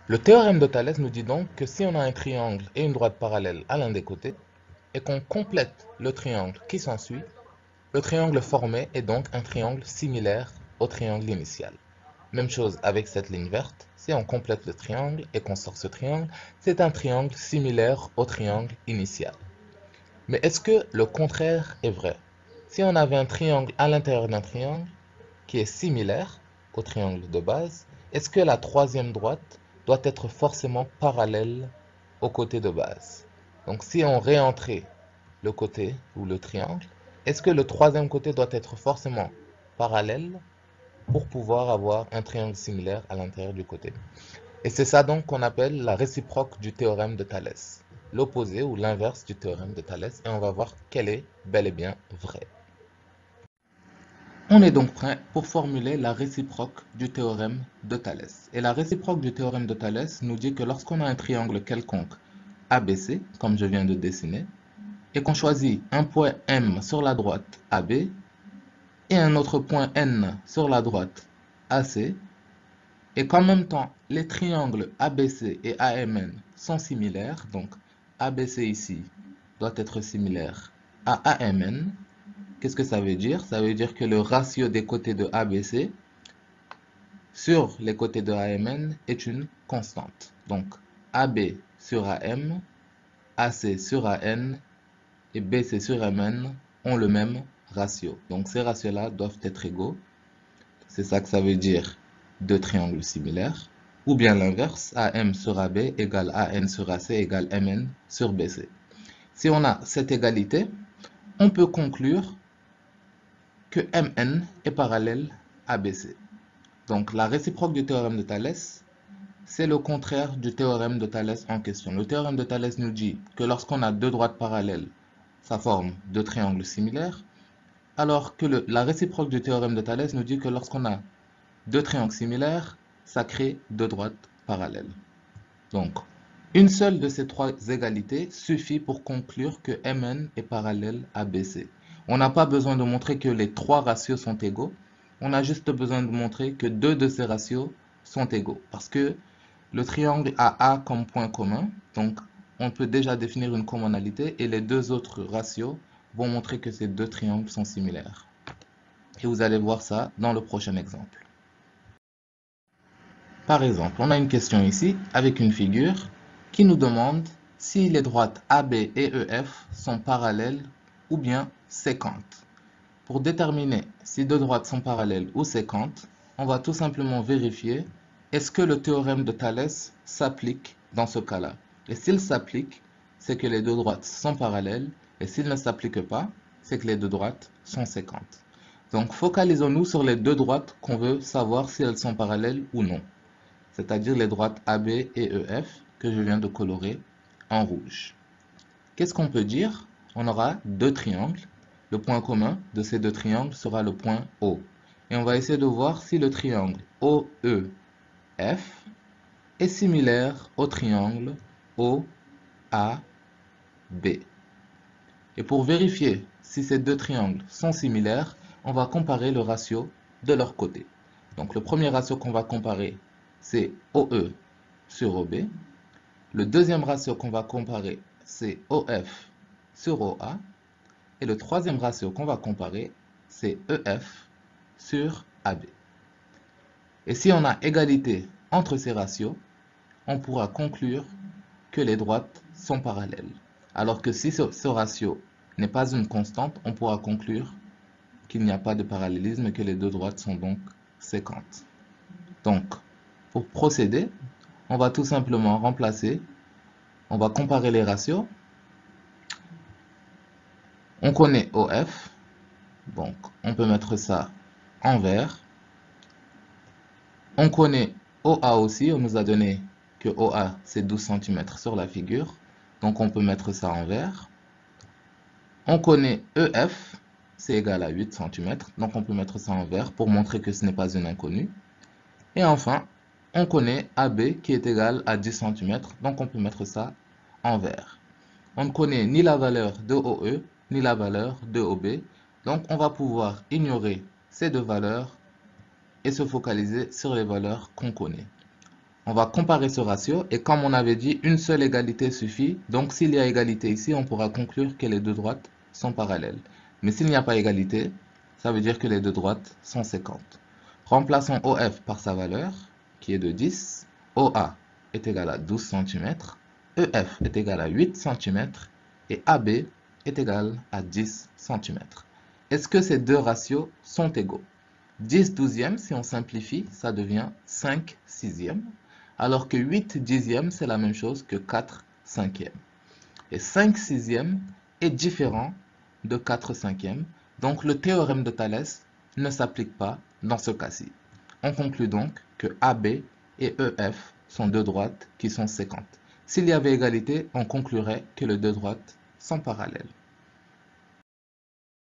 Le théorème de Thalès nous dit donc que si on a un triangle et une droite parallèle à l'un des côtés, et qu'on complète le triangle qui s'ensuit, le triangle formé est donc un triangle similaire au triangle initial. Même chose avec cette ligne verte, si on complète le triangle et qu'on sort ce triangle, c'est un triangle similaire au triangle initial. Mais est-ce que le contraire est vrai? Si on avait un triangle à l'intérieur d'un triangle qui est similaire au triangle de base, est-ce que la troisième droite doit être forcément parallèle au côté de base? Donc si on réentrait le côté ou le triangle, est-ce que le troisième côté doit être forcément parallèle pour pouvoir avoir un triangle similaire à l'intérieur du côté? Et c'est ça donc qu'on appelle la réciproque du théorème de Thalès, l'opposé ou l'inverse du théorème de Thalès, et on va voir qu'elle est bel et bien vraie. On est donc prêt pour formuler la réciproque du théorème de Thalès. Et la réciproque du théorème de Thalès nous dit que lorsqu'on a un triangle quelconque ABC, comme je viens de dessiner, et qu'on choisit un point M sur la droite AB et un autre point N sur la droite AC, et qu'en même temps les triangles ABC et AMN sont similaires, donc ABC ici doit être similaire à AMN, qu'est-ce que ça veut dire? Ça veut dire que le ratio des côtés de ABC sur les côtés de AMN est une constante. Donc AB sur AM, AC sur AN et BC sur MN ont le même ratio. Donc ces ratios-là doivent être égaux. C'est ça que ça veut dire deux triangles similaires. Ou bien l'inverse, AM sur AB égale AN sur AC égale MN sur BC. Si on a cette égalité, on peut conclure que MN est parallèle à BC. Donc la réciproque du théorème de Thalès, c'est le contraire du théorème de Thalès en question. Le théorème de Thalès nous dit que lorsqu'on a deux droites parallèles, ça forme deux triangles similaires, alors que la réciproque du théorème de Thalès nous dit que lorsqu'on a deux triangles similaires, ça crée deux droites parallèles. Donc, une seule de ces trois égalités suffit pour conclure que MN est parallèle à BC. On n'a pas besoin de montrer que les trois ratios sont égaux, on a juste besoin de montrer que deux de ces ratios sont égaux. Parce que le triangle a A comme point commun, donc on peut déjà définir une commonalité et les deux autres ratios vont montrer que ces deux triangles sont similaires. Et vous allez voir ça dans le prochain exemple. Par exemple, on a une question ici avec une figure qui nous demande si les droites AB et EF sont parallèles ou bien séquentes. Pour déterminer si deux droites sont parallèles ou séquentes, on va tout simplement vérifier est-ce que le théorème de Thalès s'applique dans ce cas-là. Et s'il s'applique, c'est que les deux droites sont parallèles, et s'il ne s'applique pas, c'est que les deux droites sont séquentes. Donc focalisons-nous sur les deux droites qu'on veut savoir si elles sont parallèles ou non, c'est-à-dire les droites AB et EF que je viens de colorer en rouge. Qu'est-ce qu'on peut dire? On aura deux triangles. Le point commun de ces deux triangles sera le point O. Et on va essayer de voir si le triangle OEF est similaire au triangle OAB. Et pour vérifier si ces deux triangles sont similaires, on va comparer le ratio de leur côté. Donc le premier ratio qu'on va comparer, c'est OE sur OB. Le deuxième ratio qu'on va comparer, c'est OF sur OA. Et le troisième ratio qu'on va comparer, c'est EF sur AB. Et si on a égalité entre ces ratios, on pourra conclure que les droites sont parallèles. Alors que si ce ratio n'est pas une constante, on pourra conclure qu'il n'y a pas de parallélisme et que les deux droites sont donc séquentes. Donc, pour procéder, on va tout simplement remplacer, on va comparer les ratios. On connaît OF, donc on peut mettre ça en vert. On connaît OA aussi, on nous a donné que OA c'est 12 cm sur la figure, donc on peut mettre ça en vert. On connaît EF, c'est égal à 8 cm, donc on peut mettre ça en vert pour montrer que ce n'est pas une inconnue. Et enfin, on connaît AB qui est égal à 10 cm, donc on peut mettre ça en vert. On ne connaît ni la valeur de OE, ni la valeur de OB, donc on va pouvoir ignorer ces deux valeurs et se focaliser sur les valeurs qu'on connaît. On va comparer ce ratio et comme on avait dit, une seule égalité suffit. Donc s'il y a égalité ici, on pourra conclure que les deux droites sont parallèles. Mais s'il n'y a pas égalité, ça veut dire que les deux droites sont séquentes. Remplaçons OF par sa valeur, qui est de 10. OA est égal à 12 cm. EF est égal à 8 cm. Et AB est égal à 10 cm. Est-ce que ces deux ratios sont égaux? 10 douzièmes, si on simplifie, ça devient 5 sixièmes. Alors que 8 dixièmes, c'est la même chose que 4 cinquièmes. Et 5 sixièmes est différent de 4 cinquièmes. Donc le théorème de Thalès ne s'applique pas dans ce cas-ci. On conclut donc que AB et EF sont deux droites qui sont séquentes. S'il y avait égalité, on conclurait que les deux droites sont parallèles.